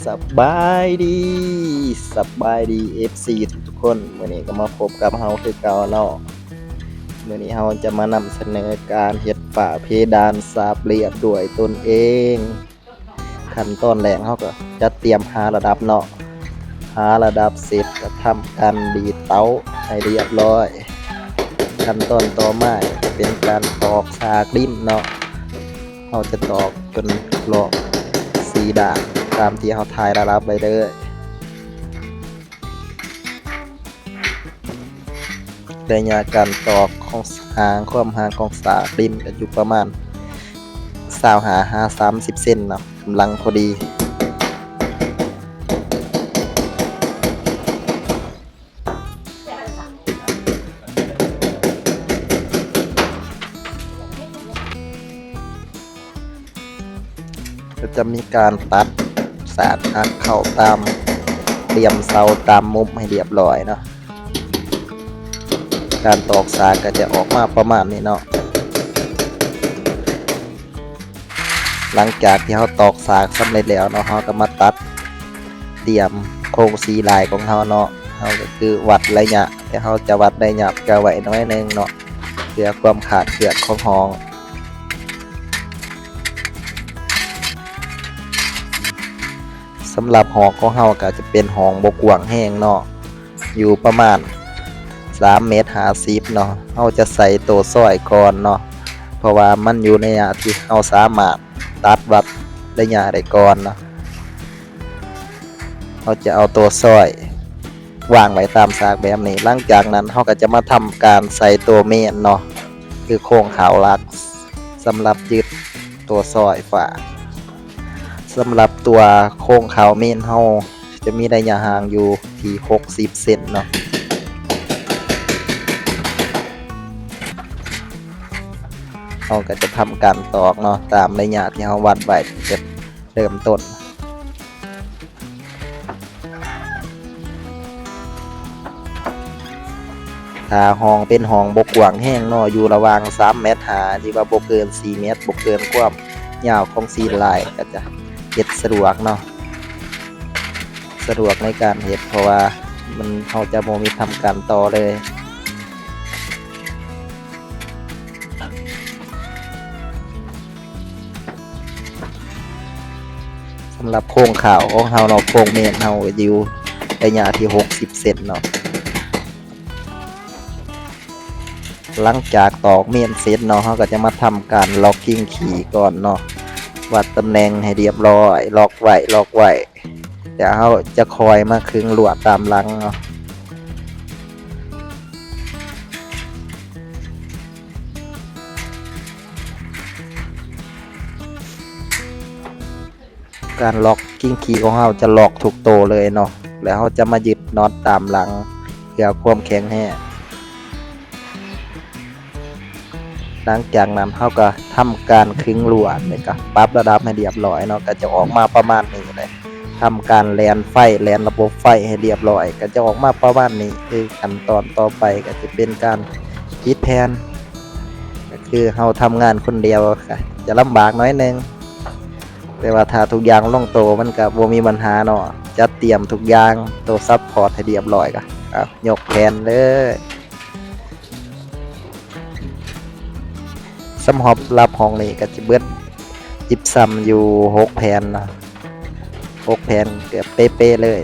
สบายดีสบายดี FC ทุกคนมื้อนี้ก็มาพบกับเฮาคือเก่าเนาะมื้อนี้เฮาจะมานำเสนอการเฮ็ดฝาเพดานสาบเรียบด้วยตนเองขั้นตอนแรกเฮาก็จะเตรียมหาระดับเนาะหาระดับเสร็จก็ทำการดีดเตาให้เรียบร้อยขั้นตอนต่อมาจะเป็นการตอกฉากดิ้นเนาะเฮาจะตอกจนรอบ4ด้านตามที่เฮาทายระดับไว้เลยระยะการตอกของความห่างของสากดิ้นก็อยู่ประมาณ25-30 เซนเนาะกำลังพอดีก็จะมีการตัดสากหักเข้าตามเหลี่ยมเสาตามมุมให้เรียบร้อยเนาะการตอกสากก็จะออกมาประมาณนี้เนาะหลังจากที่เราตอกสากสำเร็จแล้วเนาะเราก็มาตัดเตรียมโครงสีลายของเราเนาะเราก็คือวัดระยะแต่เราจะวัดระยะกะไว้น้อยนึงเนาะเพื่อความขาดเกลื่อนของห้องสำหรับห้องของเราก็จะเป็นห้องบ่กว้างแห้งเนาะอยู่ประมาณ3 เมตร 50เนาะเราจะใส่ตัวซอยก่อนเนาะเพราะว่ามันอยู่ในระยะที่เราสามารถตัดวัดระยะได้ก่อนเนาะเราจะเอาตัวซอยวางไว้ตามฉากแบบนี้หลังจากนั้นเราก็จะมาทำการใส่ตัวเมนเนาะคือโครงขาวหลักสำหรับยึดตัวซอยฝาสำหรับตัวโครงขาวเมนเราจะมีระยะห่างอยู่ที่60 เซนเนาะเราก็จะทำการตอกเนาะตามระยะที่เราวัดไว้จะเริ่มต้นถ้าห้องเป็นห้องบกกว้างแห้งเนาะอยู่ระหว่าง3 เมตรที่ว่าบ่เกิน4 เมตรบ่เกินความยาวของซีลายก็จะเฮ็ดสะดวกเนาะสะดวกในการเฮ็ดเพราะว่ามันเราจะบ่มีทำการต่อเลยสำหรับโครงข่าวของเราเนาะโครงเมนเราอยู่ระยะที่60 เซนเนาะหลังจากตอกเมนเสร็จเนาะเราก็จะมาทำการล็อกกิ้งขี่ก่อนเนาะวัดตำแหน่งให้เรียบร้อยล็อกไว้เดี๋ยวเราจะคอยมาขึงลวดตามหลังเนาะการล็อกกิ้งขี่ของเราจะล็อกทุกโตเลยเนาะแล้วเราจะมายึดน็อตตามหลังเพื่อความแข็งแรงหลังจากนั้นเราก็ทำการขึงลวดแล้วก็ปรับระดับให้เรียบร้อยเนาะก็จะออกมาประมาณนี้เลยทำการแลนไฟแลนระบบไฟให้เรียบร้อยก็จะออกมาประมาณนี้คือขั้นตอนต่อไปก็จะเป็นการติดแผ่นก็คือเราทำงานคนเดียวค่ะจะลำบากน้อยนึงแต่ว่าถ้าทุกอย่างลงตัวมันก็บ่มีปัญหาเนาะจะเตรียมทุกอย่างตัวซัพพอร์ตให้เรียบร้อยก็ยกแผ่นเลยสำหรับห้องนี้ก็จะเบิดจิบซ้ำอยู่6 แผ่นนะ6 แผ่นเกือบเป๊ะๆเลย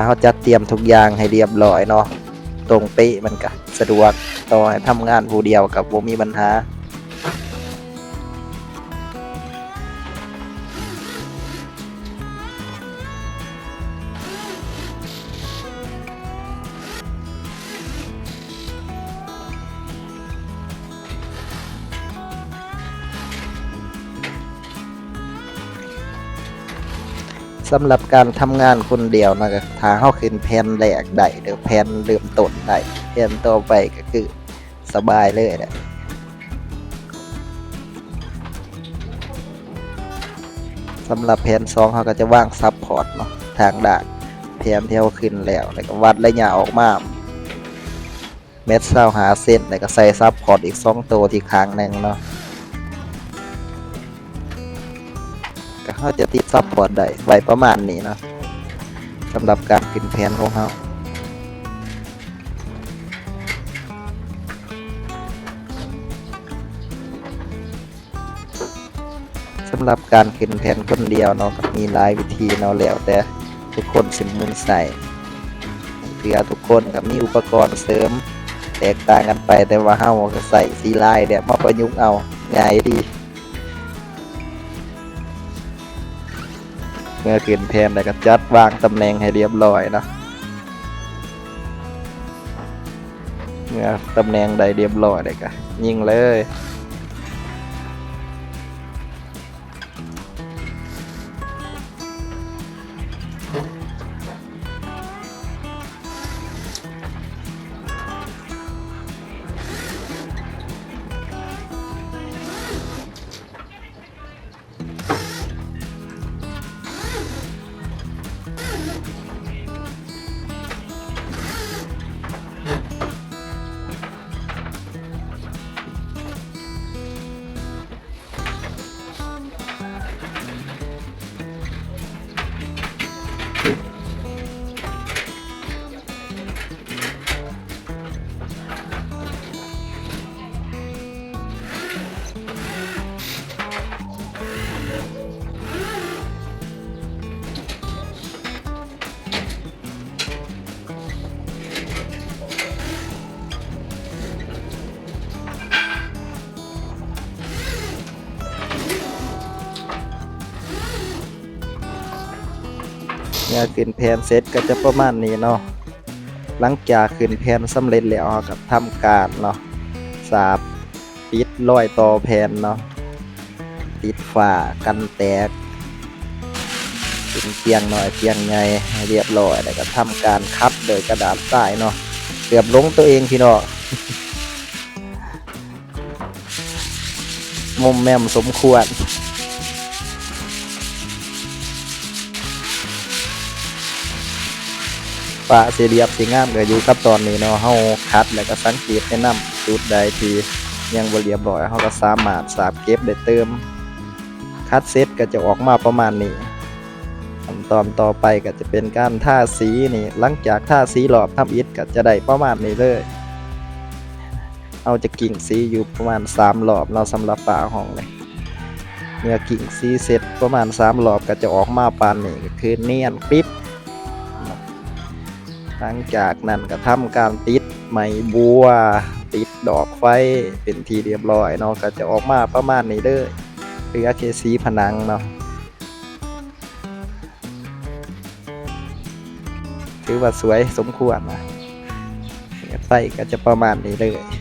เขาจะเตรียมทุกอย่างให้เรียบร้อยเนาะตรงเป๊ะมันก็สะดวกต่อให้ทำงานผู้เดียวกับบ่มีปัญหาสำหรับการทำงานคนเดียวนะก็ถ้าเขาขึ้นแผ่นแรกได้หรือแผ่นเริ่มต้นได้แผ่นต่อไปก็คือสบายเลยแหละสำหรับแผ่น2เขาก็จะวางซับพอร์ตเนาะทางด้านแผ่นที่เขาขึ้นแล้วก็วัดระยะออกมา1.25 เซนแล้วก็ใส่ซับพอร์ตอีก2 ตัวที่ข้างนึงเนาะ ก็เขาจะติดซัพพอร์ตได้ไว้ประมาณนี้เนาะสำหรับการขึ้นแผนของเขาสำหรับการขึ้นแผนคนเดียวเนาะก็มีหลายวิธีเนาะแล้วแต่ทุกคนสิมุนใส่เพื่อทุกคนก็มีอุปกรณ์เสริมแตกต่างกันไปแต่ว่าเฮาก็ใส่สีลายเนี่ยมาประยุกต์เอาง่ายดีเมื่อขึ้นแผนแล้วก็จัดวางตำแหน่งให้เรียบร้อยเนาะเมื่อตำแหน่งใดเรียบร้อยเลยก็ยิงเลยเมื่อขึ้นแผนเสร็จก็จะประมาณนี้เนาะหลังจากขึ้นแผนสำเร็จแล้วเราก็ทำการเนาะสาบปิดรอยต่อแผนเนาะติดฝ้ากันแตกเป็นเพียงหน่อยเพียงใหญ่ให้เรียบร้อยแล้วก็ทำการคัดโดยกระดาษทรายเนาะเกือบลงตัวเองพี่น้องมุมแม่มสมควรฝ้าสีเรียบสีงามก็อยู่กับตอนนี้เนาะเฮาคัดแล้วก็สังเกตแนะนำจุดใดที่ยังบ่เรียบร้อยเฮาก็สามารถสาบเก็บได้เติมคัดเซตก็จะออกมาประมาณนี้ขั้นตอนต่อไปก็จะเป็นการทาสีนี่หลังจากทาสีรอบทำอิฐก็จะได้ประมาณนี้เลยเอาจะกิ่งสีอยู่ประมาณ3รอบเราสำหรับฝาห้องเลยเมื่อกิ่งสีเสร็จประมาณ3รอบก็จะออกมาปานนี้ก็คือเนียนปิ๊บหลังจากนั้นก็ทำการติดไหมบัวติดดอกไฟเป็นทีเรียบร้อยเนาะก็จะออกมาประมาณนี้เลยเหลือแค่สีผนังเนาะถือว่าสวยสมควรนะไฟก็จะประมาณนี้เลย